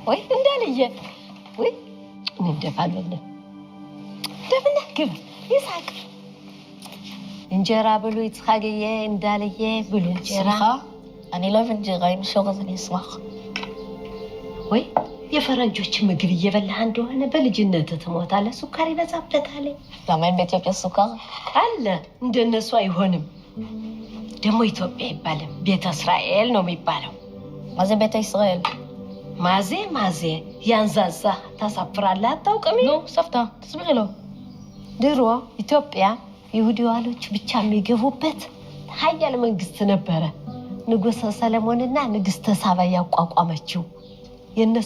ወይ እንዳልየ ወይ እንደፋለለ ደብና ግብ ይሳቅ እንጀራ ብሉ ይጽኻገየ እንዳልየ ብሉ እንጀራ أنا لا فنجي مشغلني يسمح ወይ የፈረንጆች ምግብ እየበላህ እንደሆነ በልጅነት ተሞታለ ሱካር ይበዛበታል لما بيتي السكر አለ እንደነሱ አይሆንም ደሞ ኢትዮጵያ ይባላል ቤተ እስራኤል ነው የሚባለው ما زي بيت إسرائيل ማዜ ያንዛዛ ታሳፍራለህ አታውቅም ኖ ሰፍታ ተስብሪ ለው ድሮ ኢትዮጵያ ይሁዲዋሎች ብቻ የሚገቡበት ኃያል መንግስት ነበረ ንጉሥ ሰለሞንና ንግስት ሳባ ያቋቋመችው የነ